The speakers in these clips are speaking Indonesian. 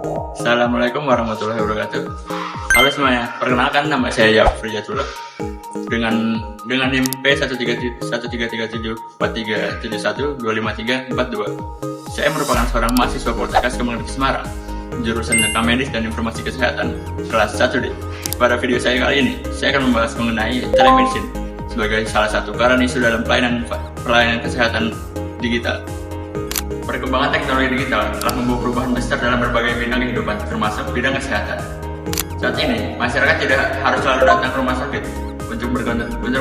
Assalamualaikum warahmatullahi wabarakatuh. Halo semuanya, perkenalkan nama saya Yafri Jatullah dengan NIM P1337437312532. Saya merupakan seorang mahasiswa Poltekkes Kemendikbud Semarang, jurusan Rekam Medis dan Informasi Kesehatan, kelas 1D. Pada video saya kali ini, saya akan membahas mengenai telemedicine sebagai salah satu karena isu dalam pelayanan kesehatan digital. Perkembangan teknologi digital telah membawa perubahan besar dalam berbagai bidang kehidupan, termasuk bidang kesehatan. Saat ini, masyarakat tidak harus selalu datang ke rumah sakit untuk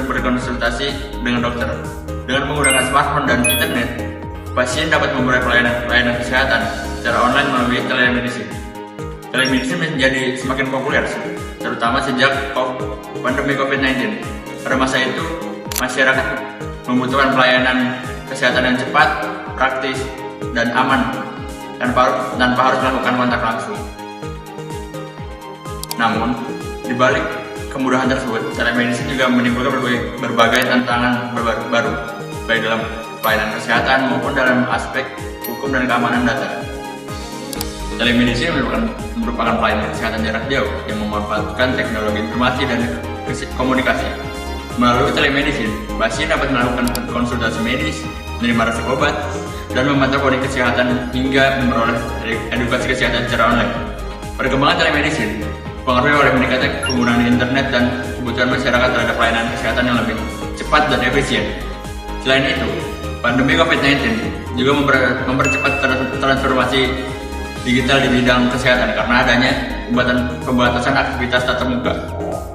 berkonsultasi dengan dokter. Dengan menggunakan smartphone dan internet, pasien dapat memperoleh pelayanan kesehatan secara online melalui telemedicine. Telemedicine menjadi semakin populer, terutama sejak pandemi COVID-19. Pada masa itu, masyarakat membutuhkan pelayanan kesehatan yang cepat, praktis, dan aman tanpa harus melakukan kontak langsung. Namun, di balik kemudahan tersebut, telemedicine juga menimbulkan berbagai tantangan baru, baik dalam pelayanan kesehatan maupun dalam aspek hukum dan keamanan data. Telemedicine merupakan pelayanan kesehatan jarak jauh yang memanfaatkan teknologi informasi dan komunikasi. Melalui telemedicine, pasien dapat melakukan konsultasi medis, menerima resep obat, dan memantau kondisi kesehatan hingga memperoleh edukasi kesehatan secara online. Perkembangan telemedicine dipengaruhi oleh meningkatnya penggunaan internet dan kebutuhan masyarakat terhadap pelayanan kesehatan yang lebih cepat dan efisien. Selain itu, pandemi COVID-19 juga mempercepat transformasi digital di bidang kesehatan karena adanya pembatasan aktivitas tatap muka.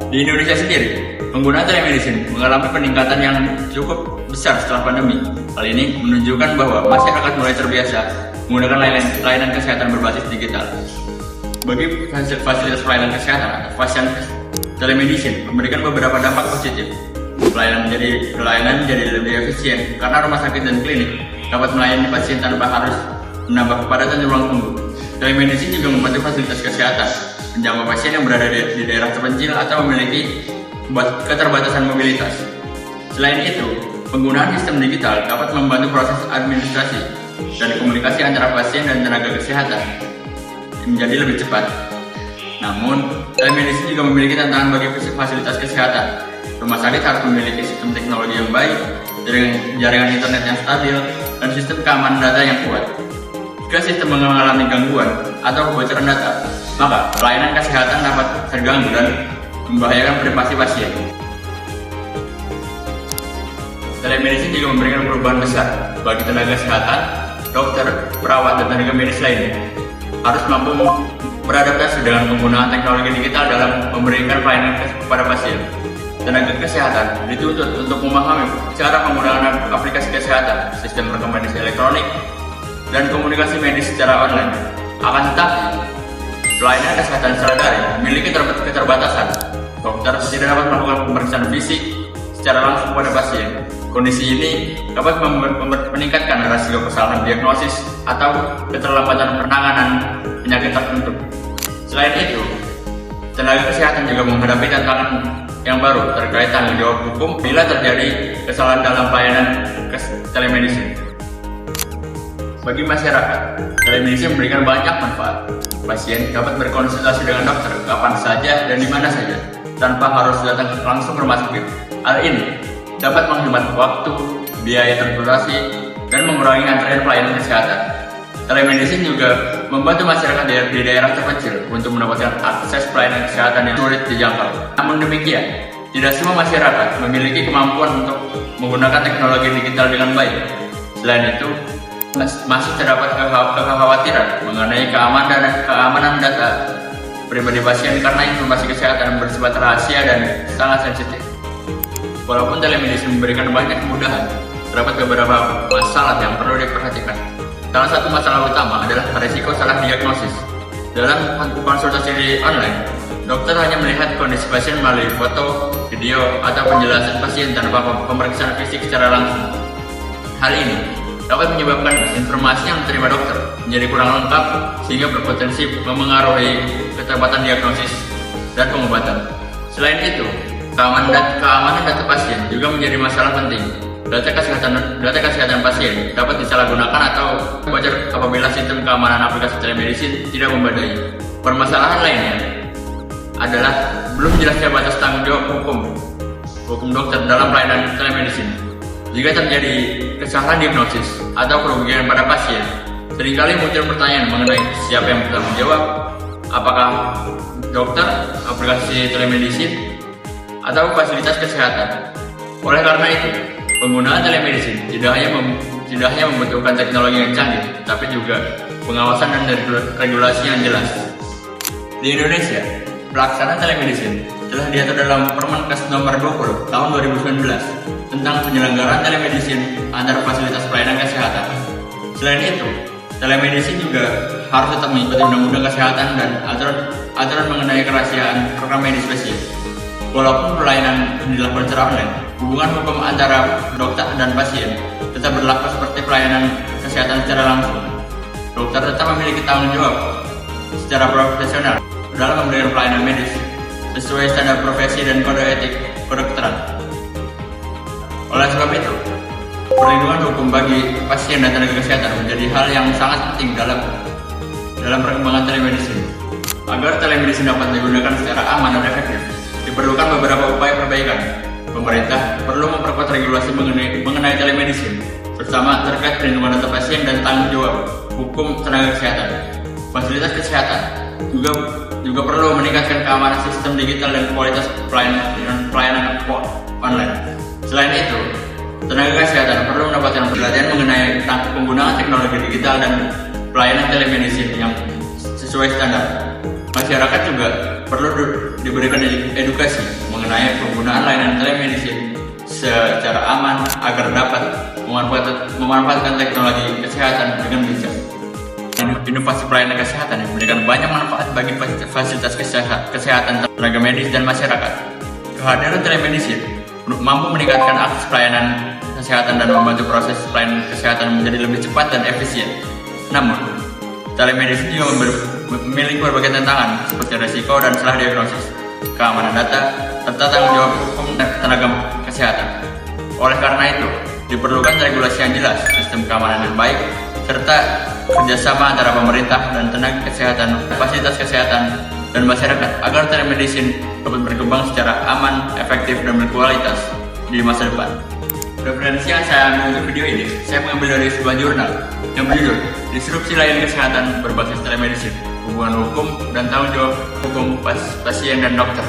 Di Indonesia sendiri, penggunaan telemedicine mengalami peningkatan yang cukup besar setelah pandemi. Hal ini menunjukkan bahwa masyarakat mulai terbiasa menggunakan layanan kesehatan berbasis digital. Bagi fasilitas pelayanan kesehatan atau pasien, telemedicine memberikan beberapa dampak positif. Pelayanan menjadi lebih efisien karena rumah sakit dan klinik dapat melayani pasien tanpa harus menambah kepadatan ruang tunggu. Telemedicine juga membantu fasilitas kesehatan menjangkau pasien yang berada di daerah terpencil atau memiliki keterbatasan mobilitas. Selain itu, penggunaan sistem digital dapat membantu proses administrasi dan komunikasi antara pasien dan tenaga kesehatan menjadi lebih cepat. Namun, telemedicine juga memiliki tantangan bagi fasilitas kesehatan. Rumah sakit harus memiliki sistem teknologi yang baik, jaringan internet yang stabil, dan sistem keamanan data yang kuat. Jika sistem mengalami gangguan atau kebocoran data, maka pelayanan kesehatan dapat terganggu dan membahayakan privasi pasien. Telemedicine juga memberikan perubahan besar bagi tenaga kesehatan, dokter, perawat, dan tenaga medis lainnya. Harus mampu beradaptasi dengan penggunaan teknologi digital dalam memberikan pelayanan kepada pasien. Tenaga kesehatan dituntut untuk memahami cara penggunaan aplikasi kesehatan, sistem rekam medis elektronik, dan komunikasi medis secara online. Akan tetapi, pelayanan kesehatan secara daring memiliki keterbatasan. Dokter tidak dapat melakukan pemeriksaan fisik secara langsung pada pasien. Kondisi ini dapat meningkatkan risiko kesalahan diagnosis atau keterlambatan penanganan penyakit tertentu. Selain itu, tenaga kesehatan juga menghadapi tantangan yang baru terkait tanggung jawab hukum bila terjadi kesalahan dalam pelayanan telemedicine. Bagi masyarakat, telemedicine memberikan banyak manfaat. Pasien dapat berkonsultasi dengan dokter kapan saja dan di mana saja, tanpa harus datang langsung ke rumah sakit. Hal ini dapat menghemat waktu, biaya transportasi, dan mengurangi antrian pelayanan kesehatan. Telemedicine juga membantu masyarakat di daerah terpencil untuk mendapatkan akses pelayanan kesehatan yang sulit dijangkau. Namun demikian, tidak semua masyarakat memiliki kemampuan untuk menggunakan teknologi digital dengan baik. Selain itu, masih terdapat kekhawatiran mengenai keamanan data pribadi pasien karena informasi kesehatan bersifat rahasia dan sangat sensitif. Walaupun telemedicine memberikan banyak kemudahan, terdapat beberapa masalah yang perlu diperhatikan. Salah satu masalah utama adalah risiko salah diagnosis. Dalam konsultasi online, dokter hanya melihat kondisi pasien melalui foto, video, atau penjelasan pasien tanpa pemeriksaan fisik secara langsung. Hal ini dapat menyebabkan informasi yang diterima dokter menjadi kurang lengkap sehingga berpotensi memengaruhi keterlambatan diagnosis dan pengobatan. Selain itu, keamanan data pasien juga menjadi masalah penting. data kesehatan pasien dapat disalahgunakan atau bocor apabila sistem keamanan aplikasi telemedicine tidak memadai. Permasalahan lainnya adalah belum jelasnya batas tanggung jawab hukum dokter dalam pelayanan telemedicine. Jika terjadi kesalahan diagnosis atau kerugian pada pasien, seringkali muncul pertanyaan mengenai siapa yang bertanggung jawab, apakah dokter, aplikasi telemedicine, atau fasilitas kesehatan. Oleh karena itu, penggunaan telemedicine tidak hanya membutuhkan teknologi yang canggih, tapi juga pengawasan dan regulasi yang jelas. Di Indonesia, pelaksanaan telemedicine telah diatur dalam Permenkes Nomor 20 Tahun 2019 tentang penyelenggaraan telemedicine antar fasilitas pelayanan kesehatan. Selain itu, telemedicine juga harus tetap mengikuti undang-undang kesehatan dan aturan mengenai kerahasiaan program medis pasien. Walaupun pelayanan dilakukan secara online, hubungan hukum antara dokter dan pasien tetap berlaku seperti pelayanan kesehatan secara langsung. Dokter tetap memiliki tanggung jawab secara profesional dalam memberikan pelayanan medis sesuai standar profesi dan kode etik kedokteran. Oleh sebab itu, perlindungan hukum bagi pasien dan tenaga kesehatan menjadi hal yang sangat penting dalam perkembangan telemedicine. Agar telemedicine dapat digunakan secara aman dan efektif, diperlukan beberapa upaya perbaikan. Pemerintah perlu memperkuat regulasi mengenai telemedicine, terutama terkait perlindungan data pasien dan tanggung jawab hukum tenaga kesehatan. Fasilitas kesehatan juga perlu meningkatkan keamanan sistem digital dan kualitas pelayanan online. Selain itu, tenaga kesehatan perlu mendapatkan pelatihan mengenai penggunaan teknologi digital dan pelayanan telemedicine yang sesuai standar. Masyarakat juga perlu diberikan edukasi mengenai penggunaan layanan telemedicine secara aman agar dapat memanfaatkan teknologi kesehatan dengan bijak. Inovasi pelayanan kesehatan yang memberikan banyak manfaat bagi fasilitas kesehatan tenaga medis dan masyarakat. Kehadiran telemedicine mampu meningkatkan akses pelayanan kesehatan dan membantu proses pelayanan kesehatan menjadi lebih cepat dan efisien. Namun, telemedicine juga memiliki berbagai tantangan seperti risiko dan salah diagnosis, keamanan data, serta tanggung jawab hukum tenaga kesehatan. Oleh karena itu, diperlukan regulasi yang jelas, sistem keamanan yang baik, serta kerjasama antara pemerintah dan tenaga kesehatan, fasilitas kesehatan, dan masyarakat agar telemedicine dapat berkembang secara aman, efektif, dan berkualitas di masa depan. Referensi yang saya ambil untuk video ini, saya mengambil dari sebuah jurnal yang berjudul Disrupsi Layanan Kesehatan Berbasis Telemedicine, Hubungan Hukum dan Tanggung Jawab Hukum Pasien dan Dokter.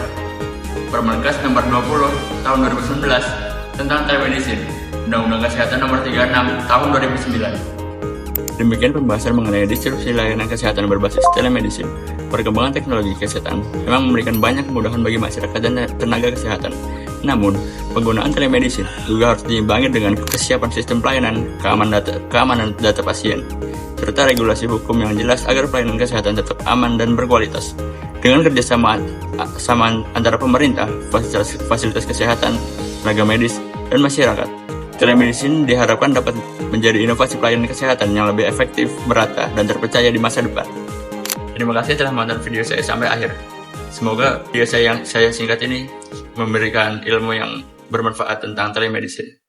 Permenkes Nomor 20 Tahun 2019 tentang Telemedicine, Undang-Undang Kesehatan Nomor 36 Tahun 2009. Demikian pembahasan mengenai disrupsi layanan kesehatan berbasis telemedicine. Perkembangan teknologi kesehatan memang memberikan banyak kemudahan bagi masyarakat dan tenaga kesehatan. Namun, penggunaan telemedicine juga harus diimbangi dengan kesiapan sistem pelayanan, keamanan data pasien, serta regulasi hukum yang jelas agar pelayanan kesehatan tetap aman dan berkualitas. Dengan kerjasama antara pemerintah, fasilitas kesehatan, tenaga medis, dan masyarakat, telemedicine diharapkan dapat menjadi inovasi pelayanan kesehatan yang lebih efektif, merata, dan terpercaya di masa depan. Terima kasih telah menonton video saya sampai akhir. Semoga video saya yang saya singkat ini memberikan ilmu yang bermanfaat tentang telemedicine.